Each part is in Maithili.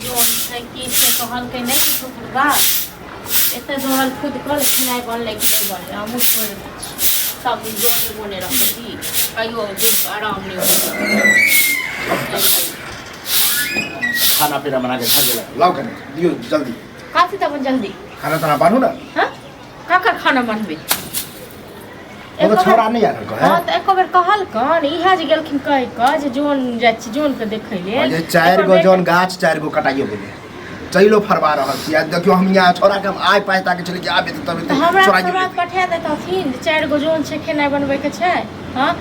जोन छै की से कहल के नहीं कुछ बात एते जोन खुद कल नहीं बनले कि नहीं बनले हम छोड़ दै छी सब दिन जोन बने रखी कहियो दिन आराम नहीं हो खाना पीना बना के खा गेला लाओ कने दियो जल्दी काफी तब जल्दी खाना तना बानू ना हां का खाना बनबे वो छोरा नहीं आर को हां त एको बेर कहल कन इहा जे गेलखिन कह के जे जोन जाय छी जोन के देखै ले ये 4 गो जोन गाछ 4 गो कटाइयो गेले चैलो फरवा रहल छी देखियो हम यहाँ छोरा के आइ पाइता के चले कि आबे त तब छोरा के बात पठा देतथिन 4 गो जोन छै खेनाइ बनबै के छै हां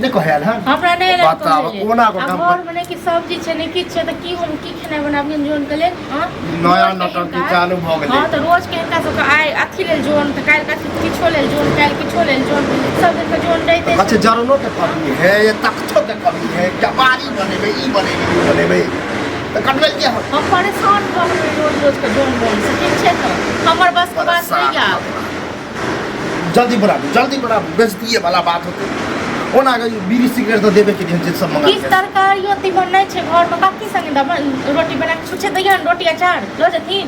देखो हेल हां हमरा नहीं बताओ कोना को काम घर में की सब्जी छै नहीं किछ छै त की हम की खेनाइ बनाबियन जोन के लेल हां नया नटक की चालू भ गेलै हां त रोज के हिनका सब के आइ अथी लेल जोन त काल कथी किछो लेल जोन काल किछो लेल जोन सब दिन के जोन दैते अच्छा जरनो के कमी है ये तख्तो के कमी है कबाड़ी बनेबे ई बनेबे त कटले के हम परेशान भ गेल रोज रोज के जोन बोन से ठीक छै त हमर बस के बात नहीं आ जल्दी बड़ा बेइज्जती वाला बात होते ओना के बीड़ी सिगरेट तो देबे के दिन सब मंगा किस तरकारी होती बननै छै घर में काकी संगे रोटी बना के छुछे दैया रोटी अचार लो जथिन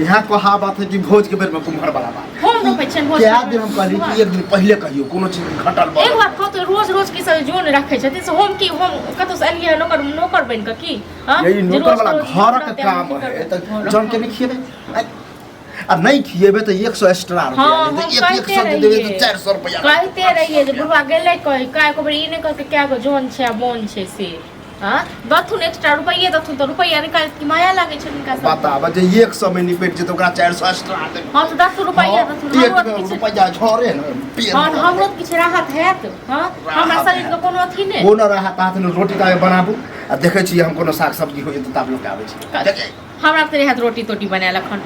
यहाँ कहावत है कि भोज के बेर में कुम्हर वाला बात हम रोपै छै भोज क्या दिन हम कहली कि एक दिन पहले कहियो कोनो चीज घटल एक बात कहत रोज रोज की सब जोन रखै छथिन से हम की हम कतो से एलिया नौकर बन के की हां यही नौकर वाला घर के काम है त जन के नहीं खिएबे आ नहीं खिएबे तो 100 एक्स्ट्रा रुपया एक सब्जी देबे तो 400 रुपया कहते रहिए जे बुढ़वा गेले कहि काय को ई नहीं कहते क्या गो जोन छै बोन छै से हां दथुन एक्स्ट्रा रुपया दथुन तो रुपया निकाल की माया लागे छै इनका सब बताब जे 100 में निपट जे तो ओकरा 400 एक्स्ट्रा दे हां तो 10 रुपया दथुन रुपया झरे न हां हमरो किछ राहत हैत हां हमरा शरीर के कोनो अथी नहीं कोनो राहत हाथ में रोटी तावे बनाबू आ देखे छी हम कोनो साग सब्जी होय त आप लोग के आबै छै देखे हमरा तेरे हाथ रोटी तोटी बनाए लखन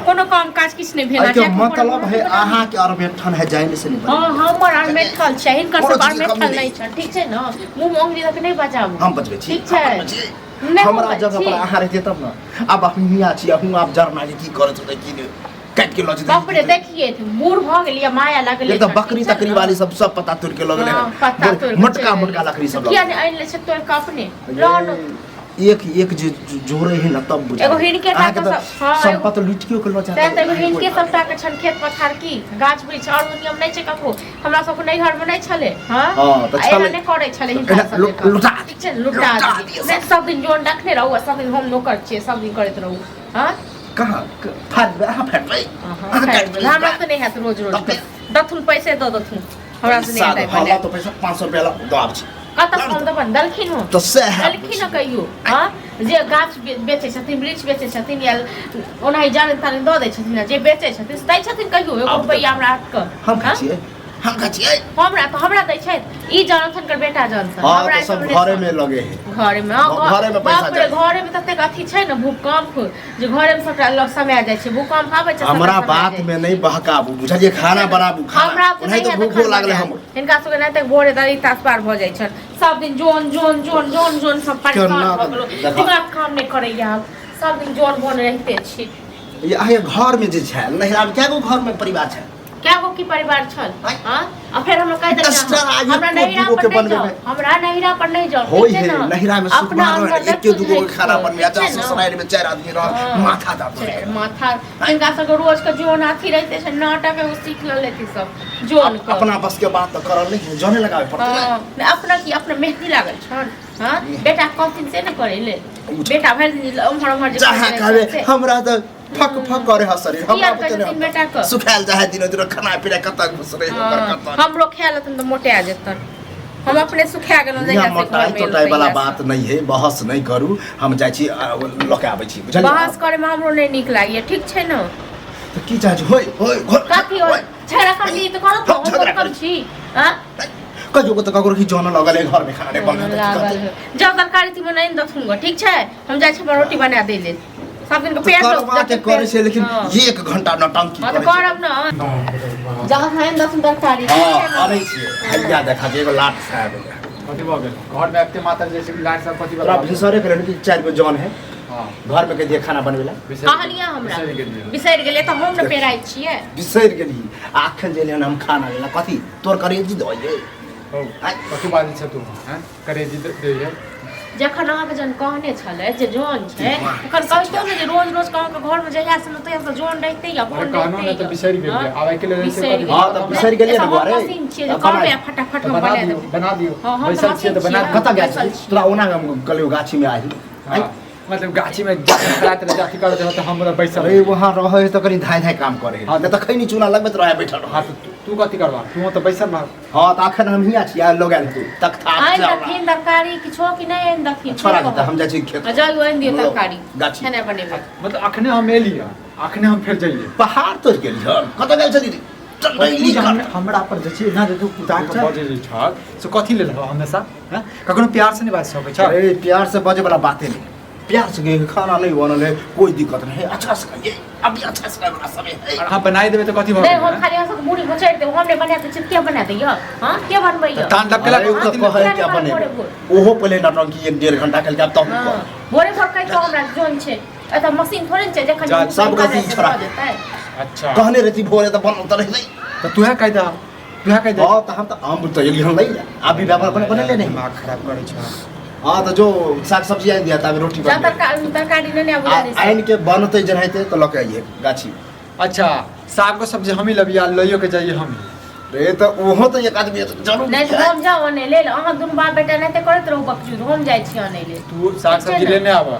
कोनो काम काज किछ नहीं भेला छै मतलब है आहा के और मेठन है जाइन से नहीं हां हमर और मेठल छै हिनकर सब और मेठल नहीं छै ठीक छै न मुंह में उंगली तक नहीं बचाबू हम बचबे छी ठीक छै हमरा जगह पर आहा रहते तब न अब हम हिया छी हम आप जरना के की करत होते की काट के लज बाप रे देखिए बूढ़ भ गेलिए माया लागले एक तो बकरी तकरी वाली सब पता तुर के लगले मोटका लकड़ी सब किया ने आइन ले छै तोर का अपने रन एक जो जोरे है न तब बुझा एगो हिनके का संपत लुटियो के लजा त एगो हिनके सबटा के छन खेत पथार की गाछ वृक्ष और नियम नहीं छै ककरो हमरा सब नहीं घर में नहीं छले हां त छले नहीं करे छले हिनका सब लुटा ठीक छै लुटा दिए सब दिन जोन रखने रहू सब दिन हम नौकर छिए सब दिन करत रहू हां कहां फट फट हमरा तो नहीं है रोज रोज दथुन पैसे दो दथुन हमरा से नहीं है हमरा तो पैसा 500 रुपया दब छी कत हम दबन दलखिन हो तो से दलखिन न कहियो हां जे गाछ बेचै छथिन वृक्ष बेचै छथिन या ओनाही जाने ताने द दै छथिन जे बेचै छथिन दै छथिन कहियो 1 रुपया हमरा हाथ क हम खाचिए हमरा दै छै ई जानथन कर बेटा जानथन हमरा सब घरे में लगे है घरे में पैसा जाय घरे में तते अथी छै न भूकंप जे घरे में सबटा लोग समय जाय छै भूकंप आबै छै हमरा बात में नहीं बहकाबू बुझलिए खाना बनाबू हमरा नहीं तो भूख लागले हम इनका सब नहीं तक भोरे दरी तास पार भ जाय छै सब दिन जोन सब परेशान भ गेलो दिमाग काम नहीं करैया सब दिन जोन बोन रहते छी ये आए घर में जे छै नहिरा में क्या गो घर में परिवार छै क्या गो की परिवार छल हां अब फिर हम कह दे हमरा नहिरा पर नहीं जाओ हमरा नहिरा पर नहीं जाओ होय है नहिरा में अपना एक के दुगो खाना पर में जा ससुराल में 4 आदमी रह माथा दर्द माथा इनका सब रोज के जोन आथी रहते छै नाटक है सीख लेती सब जोन अपना बस के बात तो करल नहीं जोने लगावे पड़ते अपना की अपना मेहंदी लागल छन हां बेटा कौन से नहीं करे ले बेटा भर उम्र जहां कहबे हमरा तो फक करे हसरी हमरा बते सुखाल जाए दिन दिन खाना पीना कत घुसरे हमरो खेलत त मोटे आ जतन हम अपने सुखा गेलो जइया से मोटाई तोटाई वाला बात नहीं है बहस नहीं करू हम जाय छी लोके आबै छी बुझलिए बहस करे में हमरो नहीं निक लागिए ठीक छै न तो की चाह होय कथी होय छरा कर ली तो करो हम कर छी हां कजो तो ककरो की जोन लगले घर में खाना बन लागल जब तरकारी थी मैं नहीं दथुंगा ठीक छै हम जाय छी रोटी बना दे ले सब दिन के पेट करवाते करे से लेकिन 1 घंटा नटंकी करे करब न जहां है दथुन तरकारी हां आबै छी हैया देखा के एगो लाट साहब कथि भ गेल घर में आपके माता जैसे लाट सब कथि तोरा भिसरे करे कि 4 गो जन है हां घर में के दिए खाना बनवेला कहलिया हमरा बिसैर गेले त हम न पेराइ छिए बिसैर गेली आखन जेले हम खाना लेला कथि तोर करे जी दइए हो कथि बात छ तू हैं करे जी दे जखन अहाँके जन कहने छलै जे जोन छै तखन कहितो ने जे रोज रोज अहाँके घरमे जहिया से तहिया से जोन रहिते या फोन कहनो ने त बिसरि गेलियै आबै के लेल से हां त बिसरि गेलियै ने घरे मशीन छियै जे कहबे फटाफट हम बना दियो हम बैसल छियै त बना कत गेल तोरा ओना गलियो गाछी में आई मतलब गाछी में रात रे जाति कर दे त हमरा बैसल अरे वहां रहे त कनी धाय धाय काम करे हां त खैनी चूना लगबे त रहे बैठल हां तू कथि करबा तू त बैसल ना हां त अखन हम हिया छियै लोग आल तू तक था आई दखिन तरकारी किछो कि नै एन दखिन छोड़ा के हम जाइ छी खेत जाऊ एन दियो तरकारी गाछी खाना बनेबे मतलब अखने हम एलियै अखने हम फेर जाइए पहाड़ तोड़ गेली हम कत गेल छली हमरा पर जे छै ना जे तू कुदा के बजे जे छ से कथि लेल हो हमेशा हैं कखनो प्यार से नहीं बात सकै छ अरे प्यार से बजे वाला बातें नहीं प्यार से खाना नहीं बनल है कोई दिक्कत नहीं है अच्छा से खाइए अभी अच्छा से खाना सब है हां बनाई देबे त कथि भ नहीं हम खाली ऐसा मुड़ी घोचैर दे हमने बना के चिपके बना दे हां के बनबै तान लग के तो कहे क्या बने ओहो पहले नटंकी 1.5 घंटा खेल के अब तब भोरे भोर कहि तो हमरा जोन छै एत मशीन थोड़े छै जखन सब गति छोड़ा अच्छा कहने रहती भोरे तो बन उतर नहीं तो तू है कायदा हां तो हम तो एली हम नहीं अभी व्यापार बने ले नहीं दिमाग खराब करे छ हां तो जो साग सब्जी आइन दिया तब रोटी बन तरकारी ने आबुला नहीं आइन के बनते जनाइते तो लके आइए गाछी अच्छा साग को सब्जी हम ही लबिया लइयो के जाइए हम रे तो ओहो तो एक आदमी जरूर नहीं तो हम जाओ ने ले अहाँ दुनु बाप बेटा नहीं ते करत रहू बकचूद हम जाय छी आने ले तू साग सब्जी लेने आवा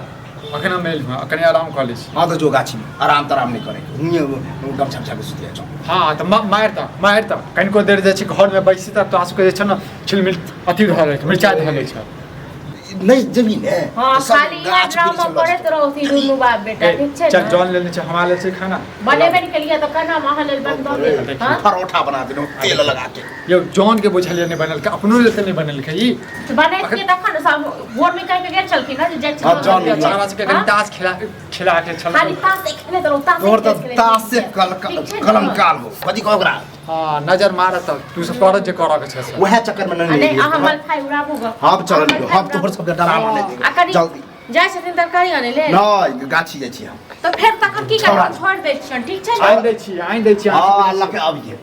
अखन हम मेल में अखन आराम कर ले हां तो जो गाछी में आराम नहीं करे हुए गम छप छप सुते छ हां तो मार त कनको देर जे छै घर में बैसी त तासु के जे छ न छिलमिल अथि धर ले मिर्चा धर ले छ नहीं जमीन है हां खाली ड्रामा करत रहो थी दुनु बाप बेटा ठीक छै चल जॉन लेने छ हमारे से खाना बनेबे के लिए तो खाना महल बन दो दे हां परोठा बना देनो तेल लगा के यो जॉन के बुझलिए नहीं बनल के अपनो ले नहीं बनल के ई तो बनाई के तखन सब भोर में कह के गेल छलखिन ना जे जाय हां जॉन चारा से के ताश खिला के छल खाली ताश खेले तो ताश से कलम काल हो कथि कह ओकरा हां नजर मारत तू से पर जे कर के छ वह चक्कर में नहीं अहाँ मल खाई उड़ाबू ग हम चल हम तोहर सब डरामा नहीं दे जल्दी जाय छथिन तरकारी आने ले नहीं गाछी जाइ छी हम तो फिर तखन की करब छोड़ दे छी ठीक छै आइन दै छी हां अल्लाह के आबिए